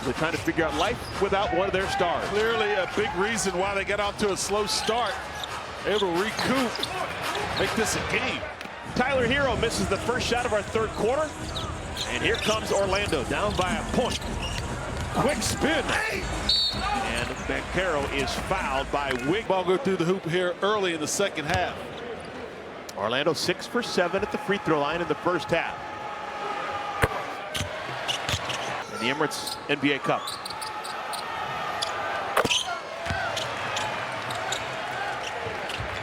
They're trying to figure out life without one of their stars. Clearly a big reason why they got off to a slow start. Able to recoup, make this a game. Tyler Hero misses the first shot of our third quarter. And here comes Orlando down by a point. Quick spin. And Bancaro is fouled by Wig. Ball go through the hoop here early in the second half. Orlando 6 for 7 at the free throw line in the first half. In the Emirates NBA Cup.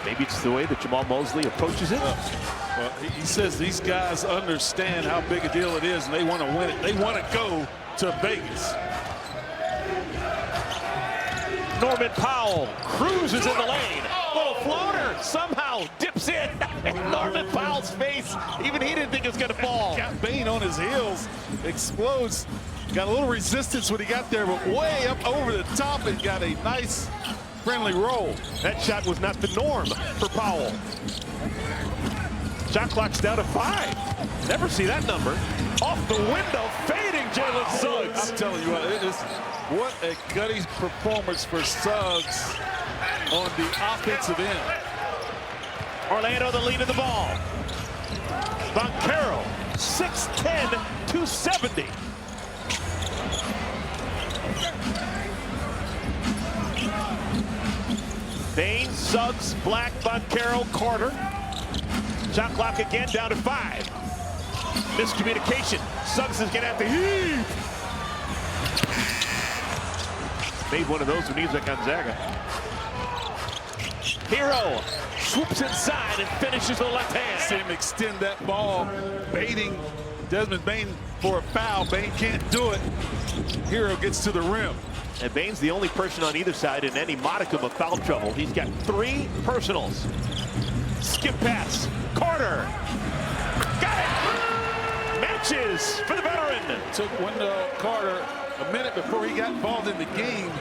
Maybe it's the way that Jamal Mosley approaches it. Well, he says these guys understand how big a deal it is, and they want to win it. They want to go to Vegas. Norman Powell cruises in the lane. Little floater somehow dips in. Norman Powell's face, even he didn't think it was going to fall. Got Bain on his heels, explodes. Got a little resistance when he got there, but way up over the top and got a nice friendly roll. That shot was not the norm for Powell. Shot clock's down to 5. Never see that number. Off the window, fading Jalen Suggs. I'm telling you what a gutty performance for Suggs on the offensive end. Orlando the lead of the ball. Bancaro, 6'10", 270. Bain, Suggs, Black, Bancaro, Carter. Shot clock again down to 5. Miscommunication. Suggs is gonna have to heave. Made one of those when he was at Gonzaga. Hero swoops inside and finishes with the left hand. See him extend that ball, baiting Desmond Bain for a foul. Bain can't do it. Hero gets to the rim. And Bain's the only person on either side in any modicum of foul trouble. He's got 3 personals. Skip pass. Carter. Got it. Matches for the veteran. Took Wendell Carter a minute before he got involved in the game.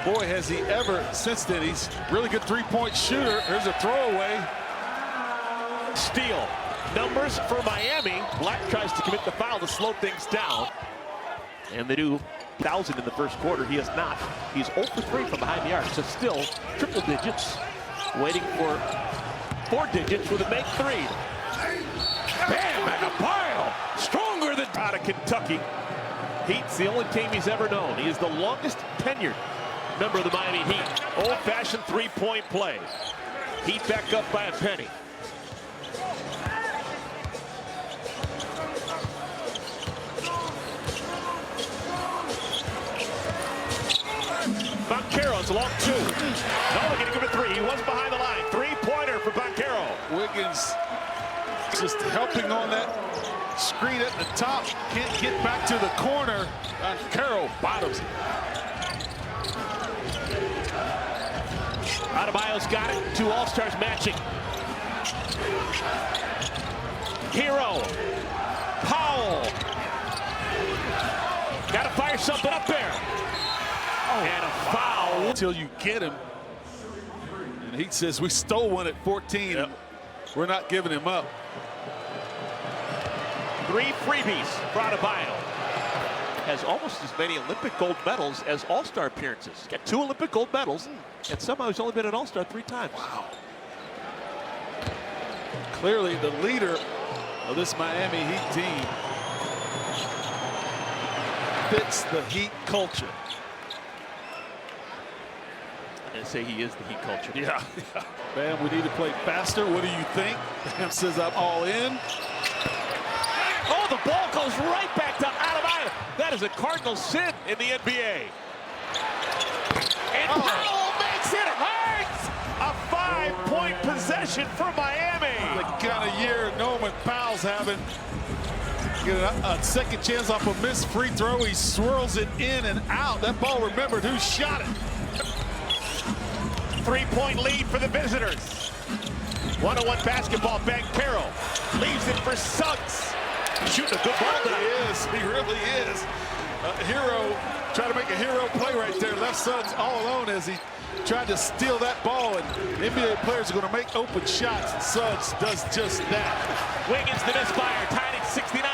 Boy, has he ever since then. He's a really good three-point shooter. Here's a throwaway. Steal. Numbers for Miami. Black tries to commit the foul to slow things down. And they do 1,000 in the first quarter. He has not. He's 0 for 3 from behind the arc. So still triple digits. Waiting for 4 digits with a make 3. Bam! And a pile. Stronger than out of Kentucky. Heat's the only team he's ever known. He is the longest tenured member of the Miami Heat. Old-fashioned three-point play. Heat back up by a penny. Bancaro's long 2. No, they're going to give it 3. He was behind the line. 3-pointer for Bancaro. Wiggins just helping on that screen at the top. Can't get back to the corner. Bancaro bottoms. Adebayo's got it. 2 All-Stars matching. Hero. Powell. Got to fire something up there. And a foul. Until you get him. And he says, we stole one at 14. Yep. We're not giving him up. 3 freebies for Adebayo. Has almost as many Olympic gold medals as All-Star appearances. Got 2 Olympic gold medals, and somehow he's only been an All-Star 3 times. Wow. Clearly the leader of this Miami Heat team. Fits the Heat culture. And say he is the Heat culture. Yeah. Bam, we need to play faster. What do you think? Bam says I'm all in. Oh, the ball goes right back to Adebayo. That is a cardinal sin in the NBA. And Powell makes it hurt. A 5-point possession for Miami. The kind of year Norman Powell's having. Get a second chance off a missed free throw. He swirls it in and out. That ball remembered who shot it. 3-point lead for the visitors. 1-on-1 basketball. Bancaro leaves it for Suggs. Shooting a good ball tonight. He really is. Hero trying to make a hero play right there. Left Suggs all alone as he tried to steal that ball. And NBA players are going to make open shots. And Suggs does just that. Wiggins the misfire, tied at 69.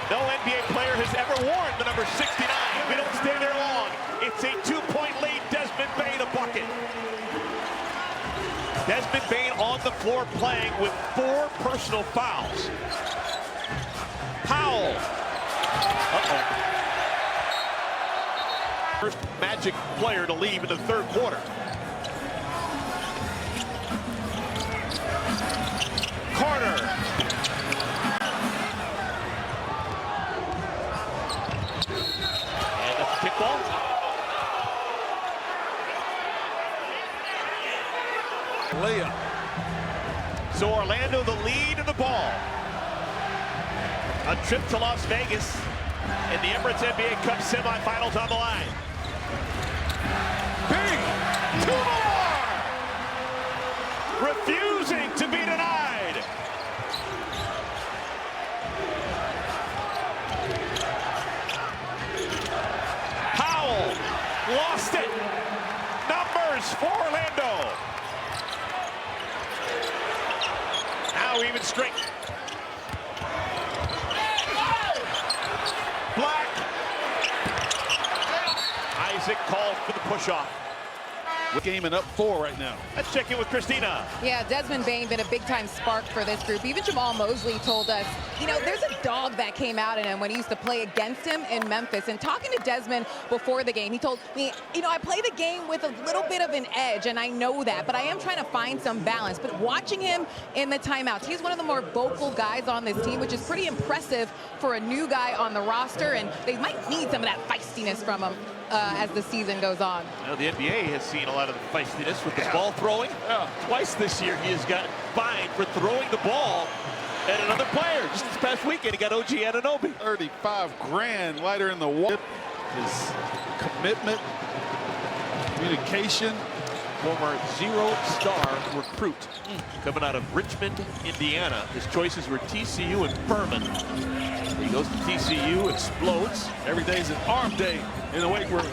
No NBA player has ever worn the number 69. We don't stay there long. It's a 2-point lead. Desmond Bane a bucket. Desmond Bane on the floor playing with 4 personal fouls. Powell. First Magic player to leave in the third quarter. Carter. And that's a kickball. Layup. So Orlando the lead in the ball. A trip to Las Vegas in the Emirates NBA Cup semifinals on the line. Big 2 more. Refusing to be denied. Powell lost it. Numbers for Orlando. Now even strength. Black. Isaac called for the push-off. Game and up 4 right now. Let's check in with Christina. Yeah, Desmond Bane been a big-time spark for this group. Even Jamal Mosley told us, you know, there's a dog that came out in him when he used to play against him in Memphis. And talking to Desmond before the game, he told me, you know, I play the game with a little bit of an edge, and I know that, but I am trying to find some balance. But watching him in the timeouts, he's one of the more vocal guys on this team, which is pretty impressive for a new guy on the roster, and they might need some of that feistiness from him as the season goes on. You know, the NBA has seen a lot of the feistiness with the ball throwing. Twice this year he has gotten fined for throwing the ball at another player. Just this past weekend he got OG Anunoby. 35 grand lighter in the wall. His commitment, communication. Former zero-star recruit coming out of Richmond, Indiana. His choices were TCU and Furman. He goes to TCU, explodes. Every day's an arm day in the weight room.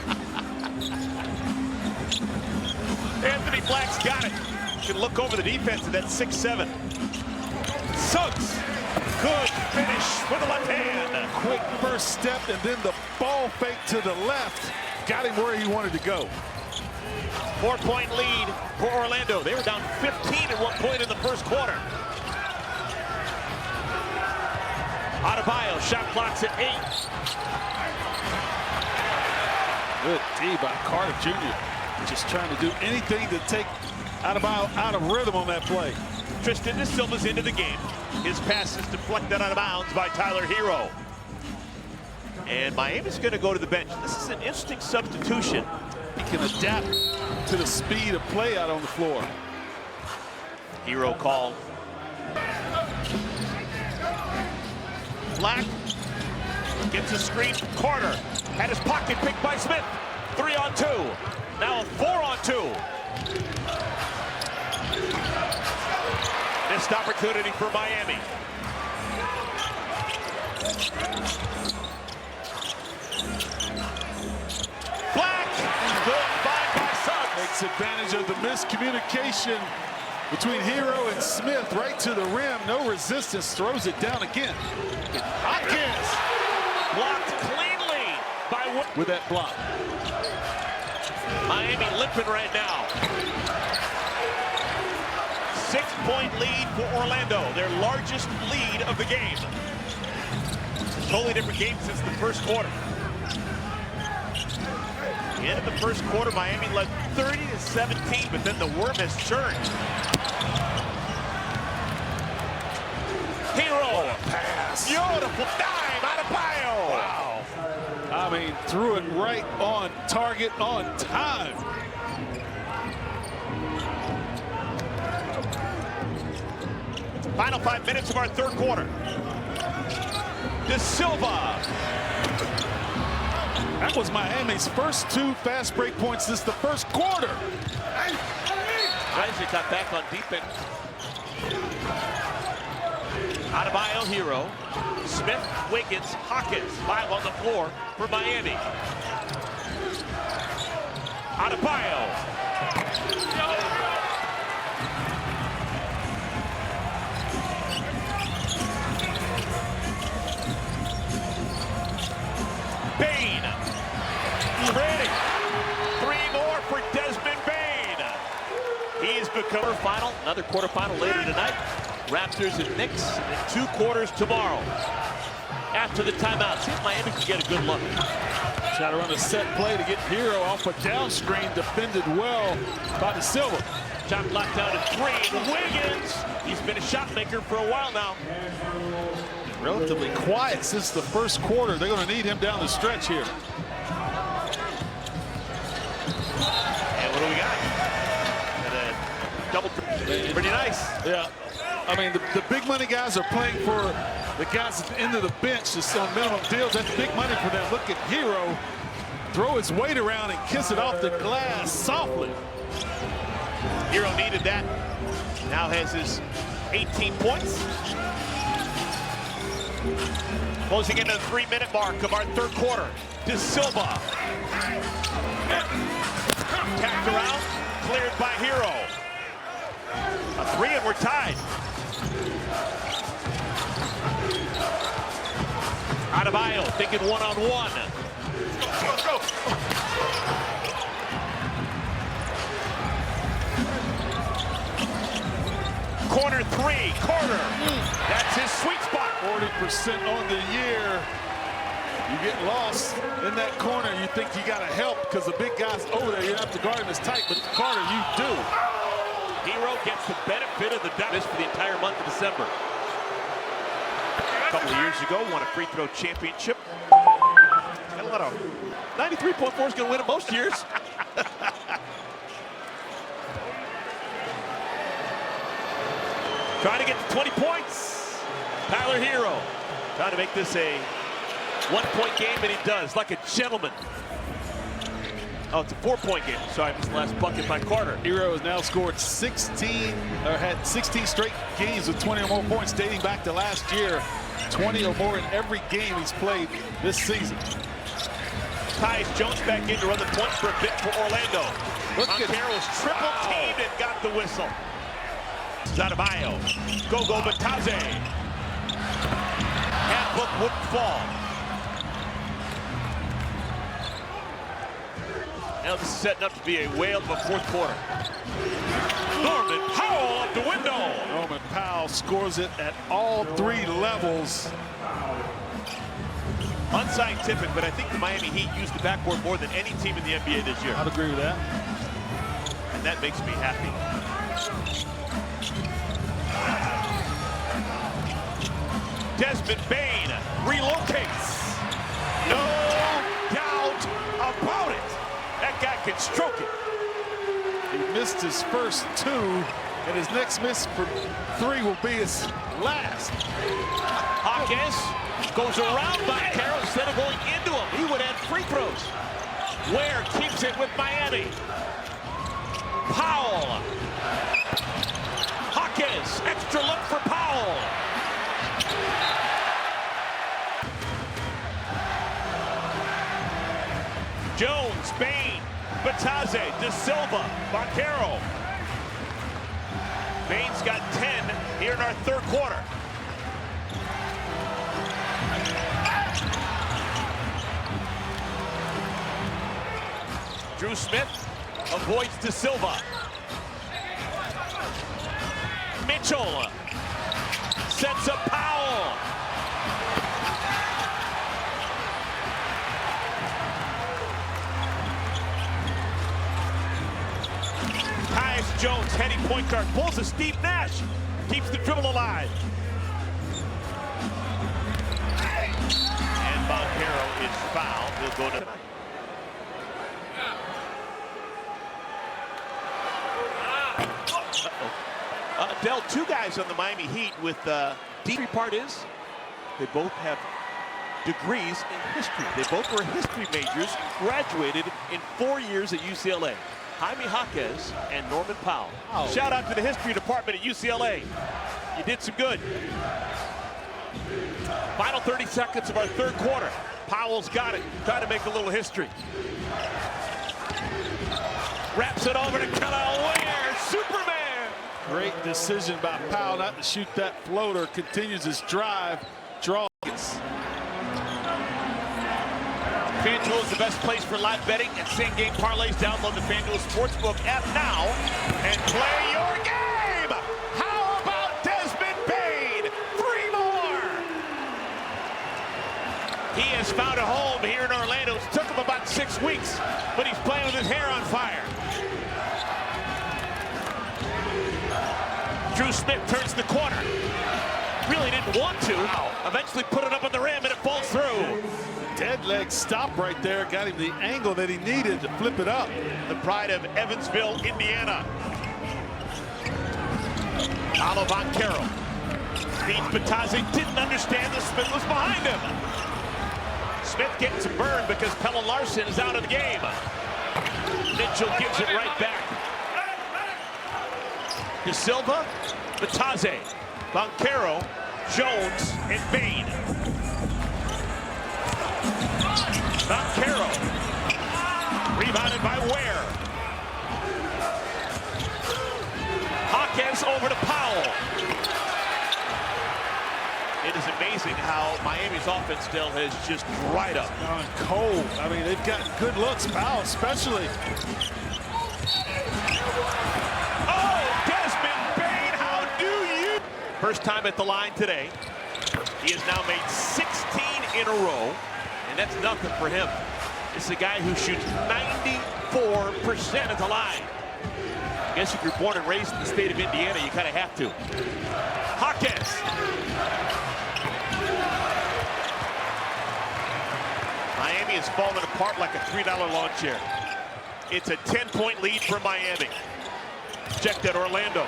Anthony Black's got it. You can look over the defense of that 6'7". Suggs. Good finish with the left hand. Quick first step and then the ball fake to the left. Got him where he wanted to go. 4-point lead for Orlando. They were down 15 at one point in the first quarter. Adebayo, shot clock's at 8. Good D by Carter Jr. Just trying to do anything to take Adebayo out of rhythm on that play. Tristan Da Silva's into the game. His pass is deflected out of bounds by Tyler Hero. And Miami's going to go to the bench. This is an interesting substitution. He can adapt to the speed of play out on the floor. Hero called. Black gets a screen from Carter. Had his pocket picked by Smith. 3-on-2. Now a 4-on-2. Missed opportunity for Miami. Black. Good find by Suggs. Takes advantage of the miscommunication between Hero and Smith right to the rim. No resistance. Throws it down again. Hopkins blocked cleanly by with that block. Miami limping right now. 6-point lead for Orlando, their largest lead of the game. It's a totally different game since the first quarter. In the first quarter, Miami led 30-17, but then the worm has churned. Hero, Pass. beautiful dime, Adebayo. Wow. I mean, threw it right on target, on time. Final 5 minutes of our third quarter. Da Silva. That was Miami's first 2 fast break points since the first quarter. Isaac got back on defense. Adebayo, Hero. Smith, Wiggins, Hawkins, 5 on the floor for Miami. Adebayo. Bane. quarterfinal, another quarterfinal later tonight. Raptors and Knicks in 2 quarters tomorrow. After the timeout, see if Miami can get a good look. Try to run a set play to get Hero off a down screen, defended well by De Silva. Shot blocked down at 3. Wiggins, he's been a shot maker for a while now. Relatively quiet since the first quarter. They're going to need him down the stretch here. And what do we got? And a double. Pretty nice. Yeah. I mean, the big money guys are playing for the guys at the end of the bench just on minimum deals. That's big money for them. Look at Hero throw his weight around and kiss it off the glass softly. Hero needed that. Now has his 18 points. Closing into the 3-minute mark of our third quarter. De Silva. Tapped around, cleared by Hero. A 3 and we're tied. Adebayo thinking one-on-one. Go. Corner 3, Carter. That's his sweet spot. 40% on the year. You get lost in that corner. You think you got to help because the big guy's over there. You have to guard him as tight, but Carter, you do. Hero gets the benefit of the doubt for the entire month of December. A couple of years ago, won a free throw championship. Got a lot of 93.4 is going to win it most years. Trying to get to 20 points. Tyler Hero trying to make this a 1-point game, and he does, like a gentleman. Oh, it's a 4-point game. Sorry, I missed the last bucket by Carter. Hero has now scored had 16 straight games with 20 or more points dating back to last year. 20 or more in every game he's played this season. Tyus Jones back in to run the point for a bit for Orlando. Montero was triple teamed and got the whistle. Adebayo, Gogo Bataze. Handbook wouldn't fall. Now this is setting up to be a whale of a fourth quarter. Norman Powell up the window. Norman Powell scores it at all 3 levels. Unscientific, but I think the Miami Heat used the backboard more than any team in the NBA this year. I'd agree with that. And that makes me happy. Desmond Bane relocates. No doubt about it. That guy can stroke it. He missed his first 2, and his next miss for 3 will be his last. Hawkins goes around Montero instead of going into him. He would add free throws. Ware keeps it with Miami. Powell. Hawkins, extra look for Powell. Jones, Bane, Bataze, De Silva, Montero. Bane's got 10 here in our third quarter. Drew Smith avoids De Silva. Mitchell sets up Powell. Tyus Jones, heading point guard, pulls a Steve Nash, keeps the dribble alive. And Montero is fouled. He'll go to... Dell, 2 guys on the Miami Heat with deep part is they both have degrees in history. They both were history majors, graduated in 4 years at UCLA. Jaime Jaquez and Norman Powell. Oh. Shout out to the history department at UCLA. You did some good. Final 30 seconds of our third quarter. Powell's got it, trying to make a little history. Wraps it over to Kelly Ware, Superman. Great decision by Powell not to shoot that floater. Continues his drive, draws. FanDuel is the best place for live betting and same-game parlays. Download the FanDuel Sportsbook app now and play your game. How about Desmond Bain? 3 more. He has found a home here in Orlando. It took him about 6 weeks, but he's playing with his hair on fire. Drew Smith turns the corner. Really didn't want to. Eventually put it up on the rim and it falls through. Dead leg stop right there. Got him the angle that he needed to flip it up. The pride of Evansville, Indiana. Paolo Banchero. Beats Batazzi. Didn't understand that Smith was behind him. Smith getting some burn because Pella Larson is out of the game. Mitchell gives it right back. De Silva, Batazzi, Banchero, Jones, and Bain. Banchero, rebounded by Ware. Hawkins over to Powell. It is amazing how Miami's offense still has just dried up. Cold. I mean, they've got good looks. Powell especially. Oh, Desmond Bain, how do you? First time at the line today. He has now made 16 in a row, and that's nothing for him. This is a guy who shoots 94% at the line. I guess if you're born and raised in the state of Indiana, you kind of have to. Hawkins. Miami is falling apart like a $3 lawn chair. It's a 10-point lead for Miami. Check that, Orlando.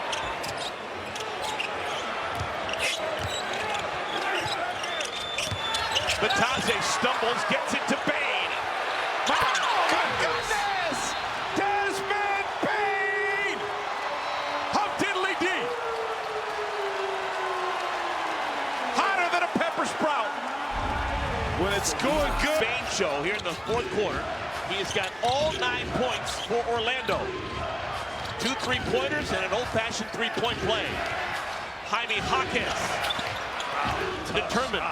Batazzi stumbles, gets it to Bain. Oh my goodness! Desmond Bain! Hum diddly dee! Hotter than a pepper sprout. When it's going good. Bain show here in the fourth quarter. He has got all 9 points for Orlando. 2 3-pointers and an old-fashioned 3-point play. Jaime Hawkins. Determined.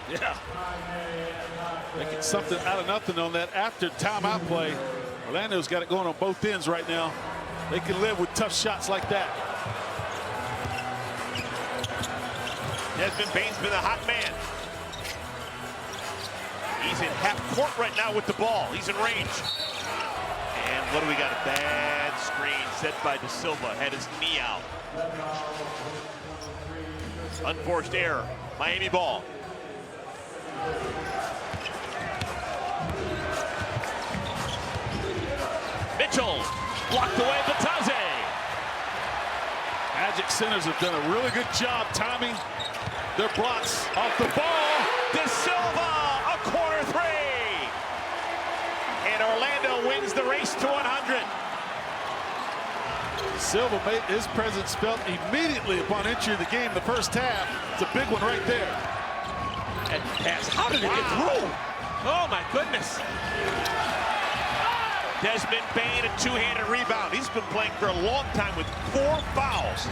Yeah. Making something out of nothing on that after timeout play. Orlando's got it going on both ends right now. They can live with tough shots like that. Desmond Bain's been a hot man. He's in half court right now with the ball. He's in range. And what do we got? A bad screen set by De Silva. Had his knee out. Unforced error. Miami ball. Mitchell blocked away Batazzi. Magic centers have done a really good job timing their blocks off the ball. De Silva, a corner 3. And Orlando wins the race to 100. Silva made his presence felt immediately upon entry of the game the first half. It's a big one right there. And pass. How did it get through? Oh my goodness. Desmond Bain, a 2-handed rebound. He's been playing for a long time with 4 fouls.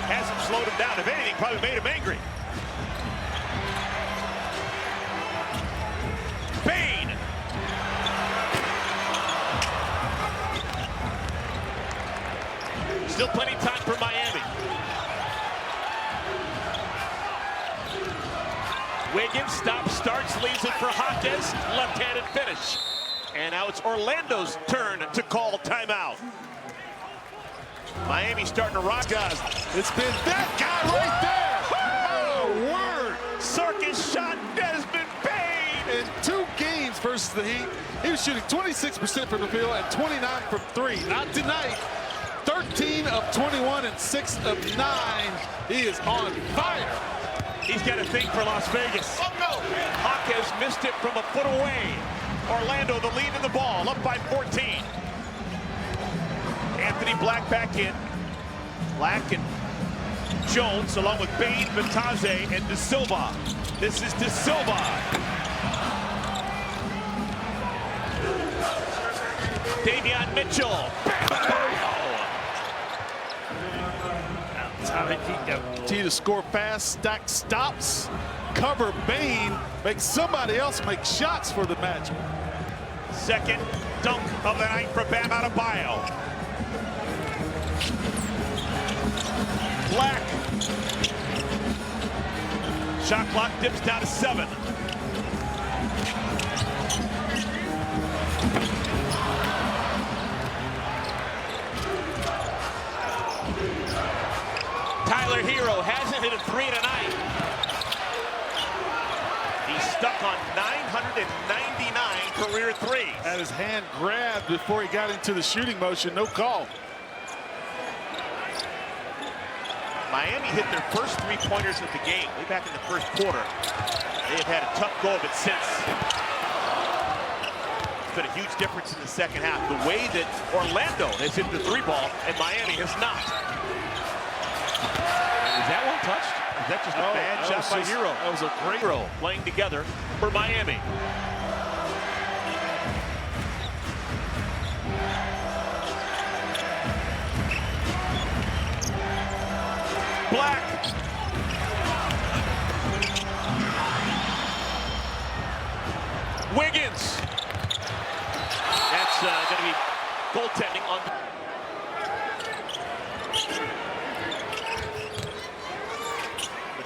Hasn't slowed him down. If anything, probably made him angry. Bain. Still plenty of time for Miami. Wiggins stops, starts, leaves it for Hawkins. Left-handed finish. And now it's Orlando's turn to call timeout. Miami starting to rock. Guys, it's been that guy right there. Oh, word. Circus shot, Desmond Bain. In 2 games versus the Heat, he was shooting 26% from the field and 29 from 3. Not tonight. 13 of 21 and 6 of 9. He is on fire. He's got a thing for Las Vegas. Hawkins missed it from a foot away. Orlando the lead in the ball, up by 14. Anthony Black back in. Black and Jones along with Bain, Batazzi, and De Silva. This is De Silva. Davion Mitchell. Continue to score fast, stack stops, cover Bain, make somebody else make shots for the match. Second dunk of the night for Bam Adebayo. Black. Shot clock dips down to 7. Tyler Hero hasn't hit a 3 tonight. He's stuck on 999 career threes. Had his hand grabbed before he got into the shooting motion. No call. Miami hit their first 3-pointers of the game way back in the first quarter. They have had a tough go of it since. It's been a huge difference in the second half. The way that Orlando has hit the 3-ball and Miami has not. Is that one touched? Is that just a bad shot by Hero? That was a great Hero playing together for Miami. Black. Wiggins. That's going to be goaltending on.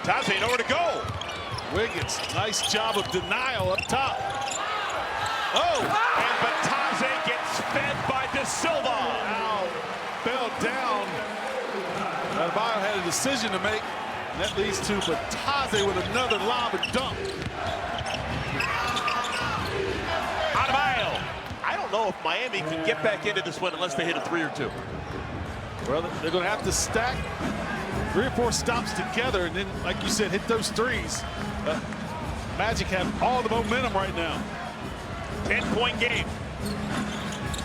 Taze nowhere to go. Wiggins, nice job of denial up top. Oh! And Bataze gets fed by De Silva. Now fell down. Adebayo had a decision to make. And that leads to Bataze with another lob and dunk. Adebayo. I don't know if Miami can get back into this one unless they hit a 3 or 2. Well, they're going to have to stack 3 or 4 stops together, and then, like you said, hit those threes. Magic have all the momentum right now. 10-point game.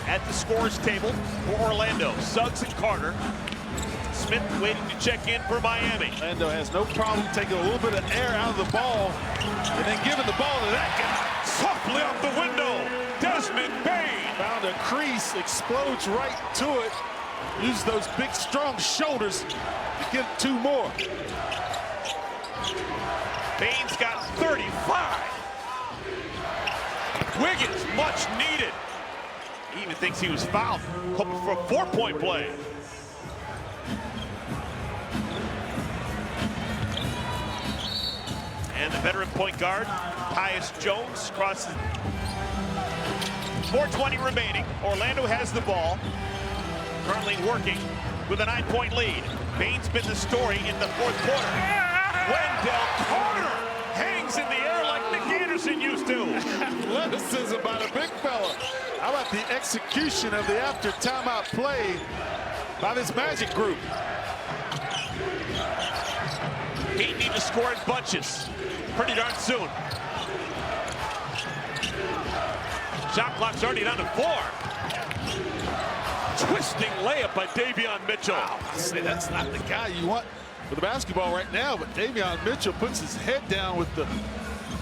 At the scores table for Orlando, Suggs and Carter. Smith waiting to check in for Miami. Orlando has no problem taking a little bit of air out of the ball and then giving the ball to that guy. Softly off the window, Desmond Bane. Found a crease, explodes right to it. Use those big, strong shoulders to get 2 more. Bane's got 35. Wiggins, much needed. He even thinks he was fouled. Hoping for a 4-point play. And the veteran point guard, Tyus Jones, crosses. 4:20 remaining. Orlando has the ball. Currently working with a 9-point lead. Bane's been the story in the 4th quarter. Wendell Carter hangs in the air like Nick Anderson used to. Athleticism by the big fella. How about the execution of the after timeout play by this Magic group? Heat need to score in bunches pretty darn soon. Shot clock's already down to 4. Twisting layup by Davion Mitchell. Wow, I say that's not the guy you want for the basketball right now, but Davion Mitchell puts his head down with the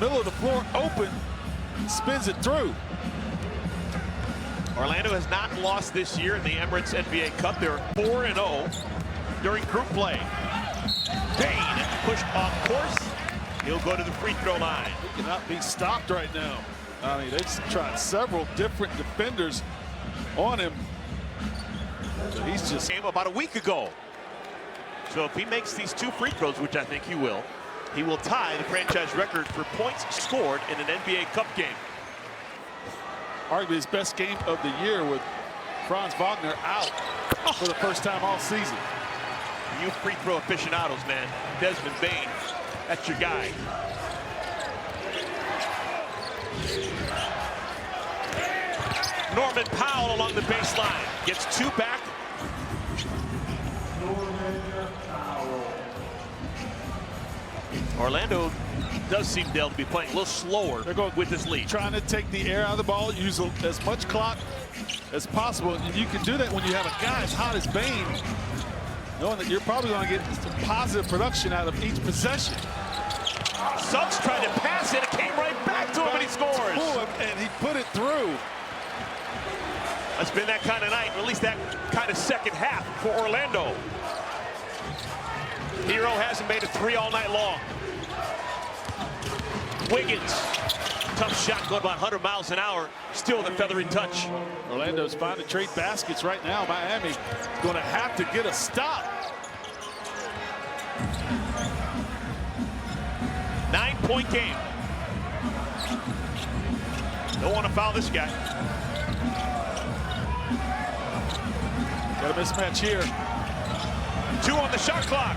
middle of the floor open, spins it through. Orlando has not lost this year in the Emirates NBA Cup. They're 4-0 during group play. Bane pushed off course. He'll go to the free throw line. He cannot be stopped right now. I mean, they've tried several different defenders on him. But he's just Came about a week ago. So if he makes these 2 free throws, which I think he will tie the franchise record for points scored in an NBA Cup game. arguably his best game of the year with Franz Wagner out for the first time all season. You free throw aficionados, man. Desmond Bane, that's your guy. Norman Powell along the baseline. Gets 2 back. Orlando does seem to be playing a little slower. They're going with this lead. Trying to take the air out of the ball, use as much clock as possible. And you can do that when you have a guy as hot as Bane, knowing that you're probably going to get some positive production out of each possession. Suggs tried to pass it. It came right back to him, and he scores. And he put it through. It's been that kind of night, or at least that kind of second half for Orlando. Hero hasn't made a 3 all night long. Wiggins tough shot going about 100 miles an hour, still with a feathery touch. Orlando's finding trade baskets right now. Miami is going to have to get a stop. 9-point game. Don't want to foul this guy. Got a mismatch here. 2 on the shot clock.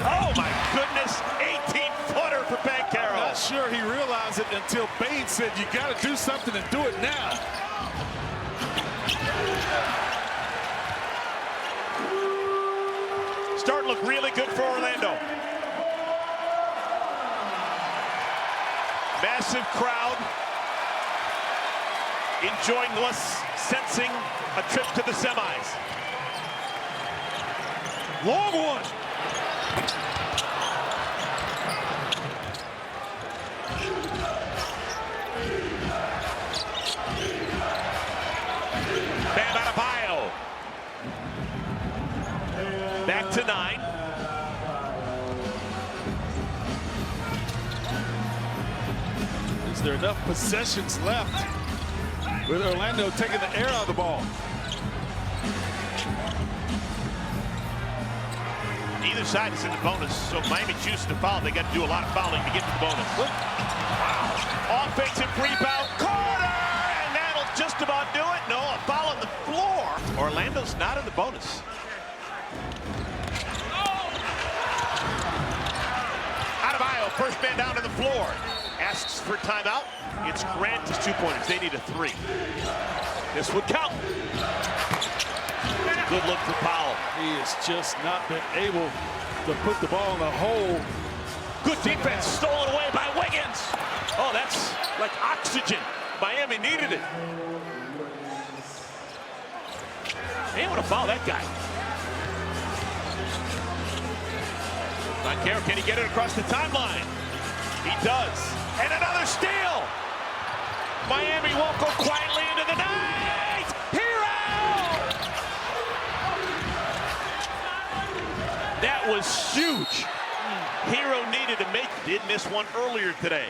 Oh my goodness, 18-footer for Banchero. Not sure he realized it until Bain said, you got to do something and do it now. Starting to look really good for Orlando. Massive crowd enjoying us, sensing a trip to the semis. Long one. Bam Adebayo. Back to 9. Is there enough possessions left with Orlando taking the air out of the ball? Either side is in the bonus, so if Miami chooses to foul, they got to do a lot of fouling to get to the bonus. Wow. Offensive rebound, corner, and that'll just about do it. No, a foul on the floor. Orlando's not in the bonus. Adebayo, first man down to the floor. Asks for timeout. It's granted 2-pointers. They need a 3. This would count. Good look for Powell. He has just not been able to put the ball in the hole. Good defense, stolen away by Wiggins. Oh, that's like oxygen. Miami needed it. They want to foul that guy. Banchero, can he get it across the timeline? He does. And another steal. Miami won't go quietly into the night. Hero! That was huge. Hero needed to make, did miss one earlier today.